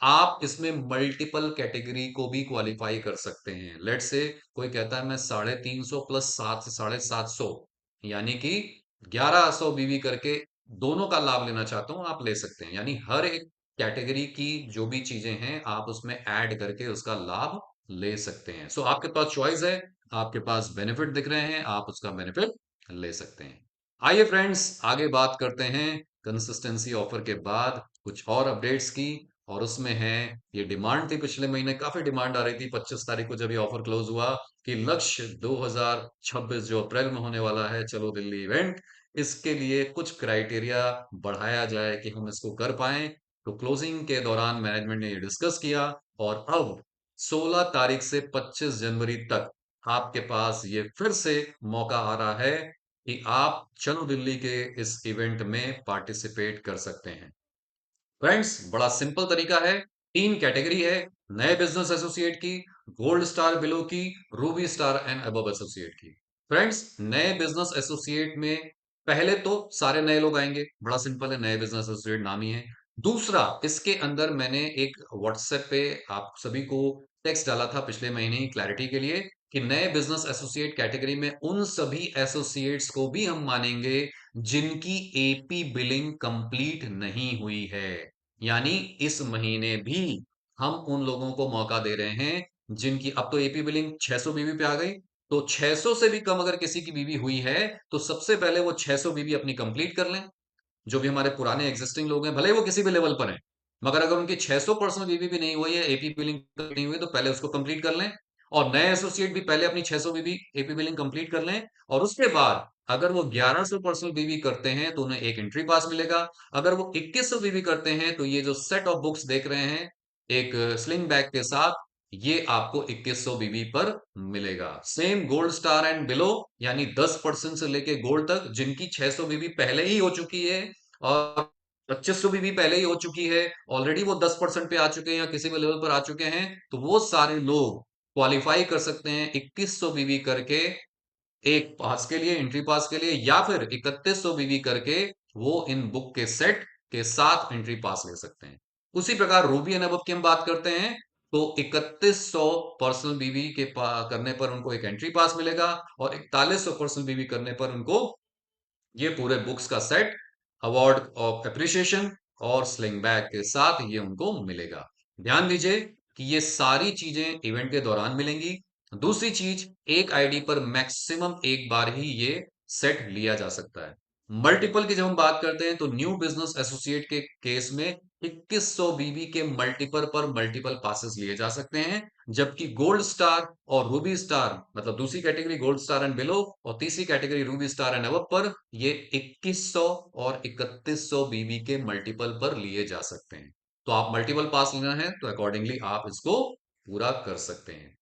आप इसमें मल्टीपल कैटेगरी को भी क्वालिफाई कर सकते हैं। लेट्स से कोई कहता है मैं 350 प्लस 7 से 750, यानी कि 1100 बीवी करके दोनों का लाभ लेना चाहता हूं, आप ले सकते हैं। यानी हर एक कैटेगरी की जो भी चीजें हैं, आप उसमें ऐड करके उसका लाभ ले सकते हैं। सो आपके पास चॉइस है, आपके पास बेनिफिट दिख रहे हैं, आप उसका बेनिफिट ले सकते हैं। आइए फ्रेंड्स, आगे बात करते हैं कंसिस्टेंसी ऑफर के बाद कुछ और अपडेट्स की। और उसमें है, ये डिमांड थी, पिछले महीने काफी डिमांड आ रही थी 25 तारीख को जब ये ऑफर क्लोज हुआ, कि लक्ष्य 2026 जो अप्रैल में होने वाला है, चलो दिल्ली इवेंट, इसके लिए कुछ क्राइटेरिया बढ़ाया जाए कि हम इसको कर पाए। तो क्लोजिंग के दौरान मैनेजमेंट ने ये डिस्कस किया, और अब 16 तारीख से 25 जनवरी तक आपके पास ये फिर से मौका आ रहा है कि आप चलो दिल्ली के इस इवेंट में पार्टिसिपेट कर सकते हैं। फ्रेंड्स, बड़ा सिंपल तरीका है। 3 कैटेगरी है नए बिजनेस एसोसिएट की, गोल्ड स्टार बिलो की, Ruby star and above associate की। फ्रेंड्स, नए बिजनेस एसोसिएट में पहले तो सारे नए लोग आएंगे, बड़ा सिंपल है, नए बिजनेस एसोसिएट नाम ही है। दूसरा, इसके अंदर मैंने एक व्हाट्सएप पे आप सभी को टेक्स्ट डाला था पिछले महीने ही क्लैरिटी के लिए, कि नए बिजनेस एसोसिएट कैटेगरी में उन सभी एसोसिएट्स को भी हम मानेंगे जिनकी एपी बिलिंग कंप्लीट नहीं हुई है। यानी इस महीने भी हम उन लोगों को मौका दे रहे हैं जिनकी अब तो एपी बिलिंग 600 बीबी पे आ गई। तो 600 से भी कम अगर किसी की बीबी हुई है, तो सबसे पहले वो 600 बीबी अपनी कंप्लीट कर लें। जो भी हमारे पुराने एग्जिस्टिंग लोग हैं, भले ही वो किसी भी लेवल पर हैं, मगर अगर उनकी 600% बीबी भी नहीं हुई है, एपी बिलिंग नहीं हुई, तो पहले उसको कंप्लीट कर लें। और नए एसोसिएट भी पहले अपनी 600 बीबी एपी बिलिंग कंप्लीट कर लें। और उसके बाद अगर वो 1100% बीबी करते हैं, तो उन्हें एक एंट्री पास मिलेगा। अगर वो 2100 बीबी करते हैं, तो ये जो सेट ऑफ बुक्स देख रहे हैं, एक स्लिंग बैग के साथ, ये आपको 2100 बीबी पर मिलेगा। Same gold star and below, यानी 10% से लेके गोल्ड तक, जिनकी 600 बीबी पहले ही हो चुकी है और 2500 बीबी पहले ही हो चुकी है, ऑलरेडी वो 10% पे आ चुके हैं या किसी भी लेवल पर आ चुके हैं, तो वो सारे लोग क्वालिफाई कर सकते हैं 2100 बीबी करके एक पास के लिए, एंट्री पास के लिए, या फिर 3100 बीबी करके वो इन बुक के सेट के साथ एंट्री पास ले सकते हैं। उसी प्रकार रूबी एंड अबव की हम बात करते हैं, तो 3100 पर्सनल बीबी के करने पर उनको एक एंट्री पास मिलेगा, और 4100 पर्सनल बीबी करने पर उनको ये पूरे बुक्स का सेट, अवार्ड ऑफ एप्रिसिएशन और स्लिंग बैग के साथ ये उनको मिलेगा। ध्यान दीजिए कि ये सारी चीजें इवेंट के दौरान मिलेंगी। दूसरी चीज, एक आईडी पर मैक्सिमम एक बार ही ये सेट लिया जा सकता है। मल्टीपल की जब हम बात करते हैं, तो न्यू बिजनेस एसोसिएट के केस में 2100 बीबी के मल्टीपल पर मल्टीपल पासेस लिए जा सकते हैं। जबकि गोल्ड स्टार और रूबी स्टार, मतलब दूसरी category gold star and below और तीसरी category Ruby star and above पर, ये 2100 और 3100 बीबी के मल्टीपल पर लिए जा सकते हैं। तो आप मल्टीपल पास लेना है, तो अकॉर्डिंगली आप इसको पूरा कर सकते हैं।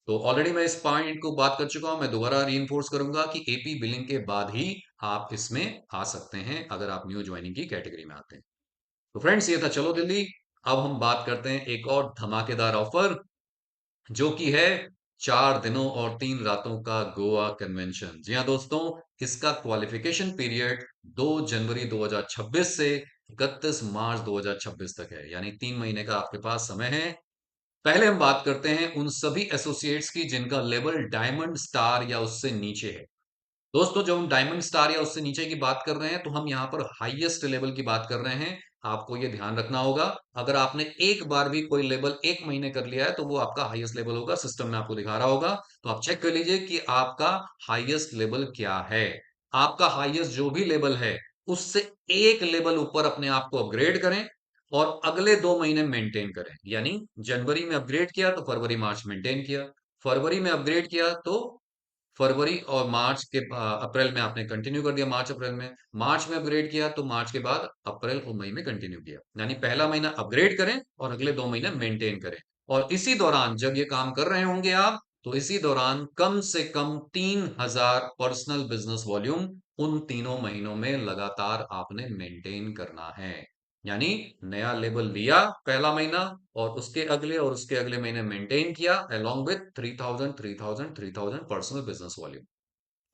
तो ऑलरेडी मैं इस पॉइंट को बात कर चुका हूं, मैं दोबारा रीइंफोर्स करूंगा कि एपी बिलिंग के बाद ही आप इसमें आ सकते हैं, अगर आप न्यू ज्वाइनिंग की कैटेगरी में आते हैं। तो फ्रेंड्स, ये था चलो दिल्ली। अब हम बात करते हैं एक और धमाकेदार ऑफर, जो कि है 4 दिनों और 3 रातों का गोवा कन्वेंशन। जी हाँ दोस्तों, इसका क्वालिफिकेशन पीरियड 2 जनवरी 2026 से 31 मार्च 2026 तक है, यानी 3 महीने का आपके पास समय है। पहले हम बात करते हैं उन सभी एसोसिएट्स की जिनका लेवल डायमंड स्टार या उससे नीचे है। दोस्तों, जब हम डायमंड स्टार या उससे नीचे की बात कर रहे हैं, तो हम यहाँ पर हाईएस्ट लेवल की बात कर रहे हैं। आपको ये ध्यान रखना होगा, अगर आपने एक बार भी कोई लेवल 1 महीने कर लिया है, तो वो आपका हाईएस्ट लेवल होगा। सिस्टम में आपको दिखा रहा होगा, तो आप चेक कर लीजिए कि आपका हाईएस्ट लेवल क्या है। आपका हाईएस्ट जो भी लेवल है, उससे एक लेवल ऊपर अपने आप को अपग्रेड करें, और अगले 2 महीने मेंटेन करें। यानी जनवरी में अपग्रेड किया तो फरवरी मार्च मेंटेन किया, फरवरी में अपग्रेड किया तो फरवरी और मार्च के अप्रैल में आपने कंटिन्यू कर दिया, मार्च अप्रैल में, मार्च में अपग्रेड किया तो मार्च के बाद अप्रैल और मई में कंटिन्यू किया। यानी पहला महीना अपग्रेड करें और अगले 2 महीने मेंटेन करें। और इसी दौरान जब ये काम कर रहे होंगे आप, तो इसी दौरान कम से कम 3000 पर्सनल बिजनेस वॉल्यूम उन तीनों महीनों में लगातार आपने मेंटेन करना है। यानी नया लेवल लिया पहला महीना, और उसके अगले महीने मेंटेन किया along with 3000 3000 3000 personal business volume.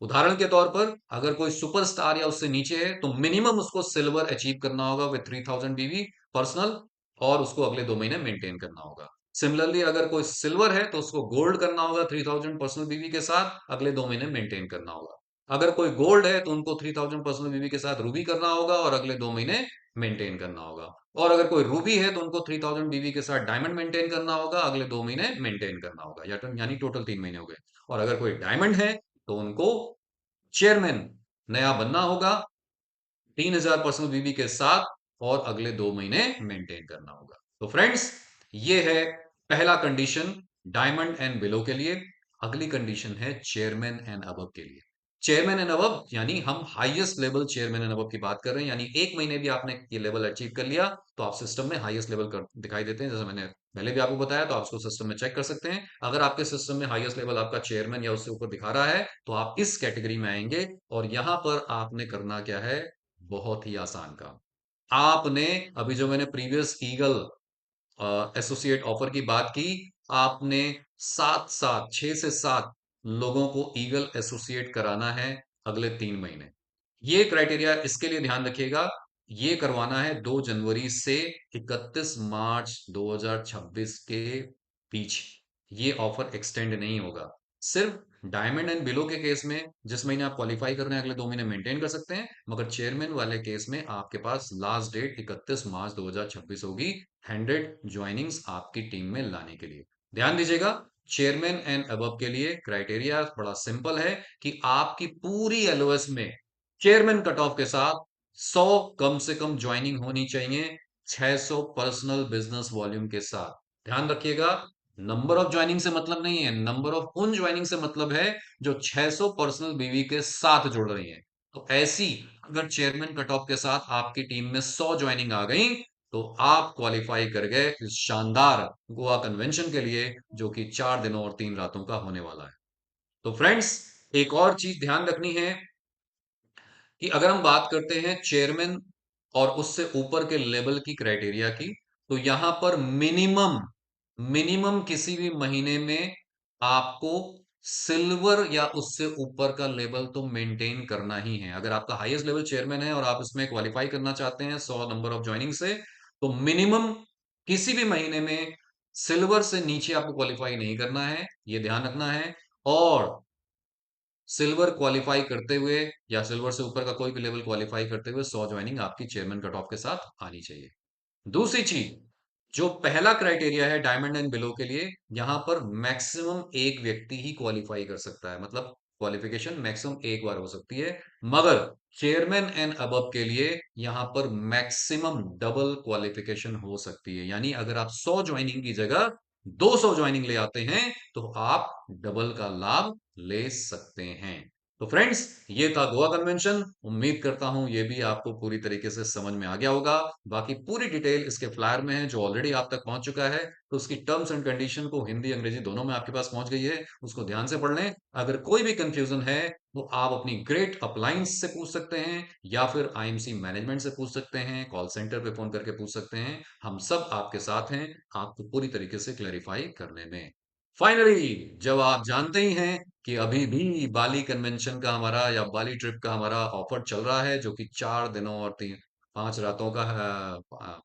उदाहरण के तौर पर अगर कोई सुपरस्टार या उससे नीचे है तो मिनिमम उसको सिल्वर अचीव करना होगा विद 3000 बीवी पर्सनल, और उसको अगले 2 महीने मेंटेन करना होगा। सिमिलरली अगर कोई सिल्वर है तो उसको गोल्ड करना होगा 3000 पर्सनल बीवी के साथ, अगले 2 महीने मेंटेन करना होगा। अगर कोई गोल्ड है तो उनको 3000 पर्सनल बीवी के साथ रूबी करना होगा और अगले 2 महीने मेंटेन करना होगा। और अगर कोई रूबी है तो उनको 3000 बीवी के साथ डायमंड मेंटेन करना होगा, अगले 2 महीने मेंटेन करना होगा, यानी टोटल 3 महीने हो गए। और अगर कोई डायमंड है तो उनको चेयरमैन नया बनना होगा 3000 पर्सनल बीबी के साथ, और अगले 2 महीने मेंटेन करना होगा। तो फ्रेंड्स, ये है पहला कंडीशन डायमंड एंड बिलो के लिए। अगली कंडीशन है चेयरमैन एंड अबव के लिए। चेयरमैन एंड अबव यानी हम highest level chairman and above की बात कर रहे हैं। यानी 1 महीने भी आपने ये लेवल अचीव कर लिया तो आप सिस्टम में हाईएस्ट लेवल कर दिखाई देते हैं। जैसे मैंने पहले भी आपको बताया, तो आप उसको सिस्टम में चेक कर सकते हैं। अगर आपके सिस्टम में हाईएस्ट लेवल आपका चेयरमैन या उससे ऊपर दिखा रहा है तो आप इस कैटेगरी में आएंगे। और यहां पर आपने करना क्या है, बहुत ही आसान काम। आपने अभी जो मैंने प्रीवियस ईगल एसोसिएट ऑफर की बात की, आपने 6 से 7 लोगों को ईगल एसोसिएट कराना है अगले 3 महीने। ये क्राइटेरिया इसके लिए ध्यान रखिएगा, ये करवाना है 2 जनवरी से 31 मार्च 2026 के बीच। ये ऑफर एक्सटेंड नहीं होगा। सिर्फ डायमंड एंड बिलो के केस में जिस महीने आप क्वालिफाई कर रहे हैं अगले 2 महीने मेंटेन कर सकते हैं, मगर चेयरमैन वाले केस में आपके पास लास्ट डेट 31 मार्च 2026 होगी 100 ज्वाइनिंग्स आपकी टीम में लाने के लिए। ध्यान दीजिएगा, चेयरमैन एंड अबव के लिए क्राइटेरिया बड़ा सिंपल है कि आपकी पूरी एलओएस में चेयरमैन कट ऑफ के साथ 100 कम से कम ज्वाइनिंग होनी चाहिए, 600 पर्सनल बिजनेस वॉल्यूम के साथ। ध्यान रखिएगा, नंबर ऑफ ज्वाइनिंग से मतलब नहीं है, नंबर ऑफ उन ज्वाइनिंग से मतलब है जो 600 पर्सनल बीवी के साथ जुड़ रही है। तो ऐसी अगर चेयरमैन कट ऑफ के साथ आपकी टीम में 100 ज्वाइनिंग आ गई तो आप क्वालिफाई कर गए इस शानदार गोवा कन्वेंशन के लिए, जो कि 4 दिनों और 3 रातों का होने वाला है। तो फ्रेंड्स, एक और चीज ध्यान रखनी है कि अगर हम बात करते हैं चेयरमैन और उससे ऊपर के लेवल की क्राइटेरिया की, तो यहां पर मिनिमम मिनिमम किसी भी महीने में आपको सिल्वर या उससे ऊपर का लेवल तो मेंटेन करना ही है। अगर आपका हाईएस्ट लेवल चेयरमैन है और आप इसमें क्वालिफाई करना चाहते हैं 100 नंबर ऑफ ज्वाइनिंग से, तो मिनिमम किसी भी महीने में सिल्वर से नीचे आपको क्वालिफाई नहीं करना है, ये ध्यान रखना है। और सिल्वर क्वालिफाई करते हुए या सिल्वर से ऊपर का कोई भी लेवल क्वालिफाई करते हुए 100 ज्वाइनिंग आपकी चेयरमैन कट ऑफ के साथ आनी चाहिए। दूसरी चीज, जो पहला क्राइटेरिया है डायमंड एंड बिलो के लिए, यहां पर मैक्सिमम एक व्यक्ति ही क्वालिफाई कर सकता है, मतलब क्वालिफिकेशन मैक्सिमम एक बार हो सकती है। मगर चेयरमैन एंड अबव के लिए यहां पर मैक्सिमम डबल क्वालिफिकेशन हो सकती है। यानी अगर आप 100 ज्वाइनिंग की जगह 200 ज्वाइनिंग ले आते हैं तो आप डबल का लाभ ले सकते हैं। तो फ्रेंड्स, ये था गोवा कन्वेंशन। उम्मीद करता हूं ये भी आपको पूरी तरीके से समझ में आ गया होगा। बाकी पूरी डिटेल इसके फ्लायर में है जो ऑलरेडी आप तक पहुंच चुका है। तो उसकी टर्म्स एंड कंडीशन को हिंदी अंग्रेजी दोनों में आपके पास पहुंच गई है, उसको ध्यान से पढ़ लें। अगर कोई भी कंफ्यूजन है तो आप अपनी ग्रेट अपलायंस से पूछ सकते हैं, या फिर आईएमसी मैनेजमेंट से पूछ सकते हैं, कॉल सेंटर पे फोन करके पूछ सकते हैं। हम सब आपके साथ हैं आपको पूरी तरीके से क्लैरिफाई करने में। फाइनली, जब आप जानते ही हैं कि अभी भी बाली कन्वेंशन का हमारा या बाली ट्रिप का हमारा ऑफर चल रहा है, जो कि 4 दिनों और 5 रातों का है,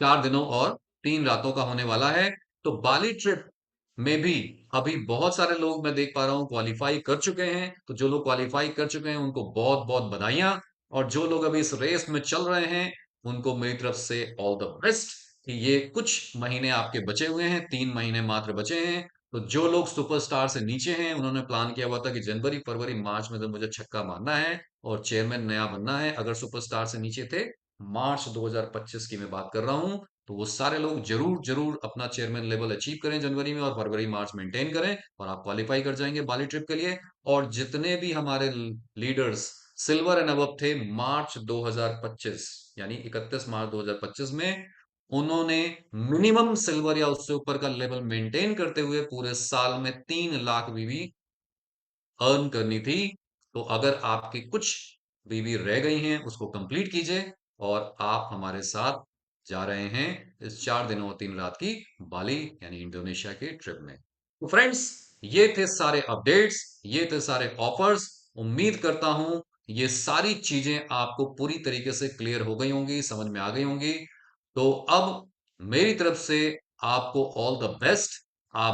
4 दिनों और 3 रातों का होने वाला है। तो बाली ट्रिप में भी अभी बहुत सारे लोग मैं देख पा रहा हूं क्वालिफाई कर चुके हैं। तो जो लोग क्वालिफाई कर चुके हैं उनको बहुत बहुत बधाइयां, और जो लोग अभी इस रेस में चल रहे हैं उनको मेरी तरफ से ऑल द बेस्ट। कि ये कुछ महीने आपके बचे हुए हैं, 3 महीने मात्र बचे हैं। तो जो लोग सुपरस्टार से नीचे हैं उन्होंने प्लान किया हुआ था कि जनवरी फरवरी मार्च में तो मुझे छक्का मारना है और चेयरमैन नया बनना है। अगर सुपरस्टार से नीचे थे, मार्च 2025 की मैं बात कर रहा हूं, तो वो सारे लोग ज़रूर अपना चेयरमैन लेवल अचीव करें जनवरी में और फरवरी-मार्च मेंटेन करें और आप क्वालीफाई कर जाएँगे बाली ट्रिप के लिए। और जितने भी हमारे लीडर्स सिल्वर एंड अबव थे मार्च 2025 यानी 31 मार्च 2025 में उन्होंने मिनिमम सिल्वर या उससे ऊपर का लेवल मेंटेन करते हुए पूरे साल में 3 लाख बीवी अर्न करनी थी। तो अगर आपकी कुछ बीवी रह गई हैं, उसको कंप्लीट कीजिए और आप हमारे साथ जा रहे हैं इस 4 दिनों और 3 रात की बाली यानी इंडोनेशिया की ट्रिप में। तो फ्रेंड्स, ये थे सारे अपडेट्स, ये थे सारे ऑफर्स। उम्मीद करता हूं ये सारी चीजें आपको पूरी तरीके से क्लियर हो गई होंगी, समझ में आ गई होंगी। तो अब मेरी तरफ से आपको ऑल द बेस्ट।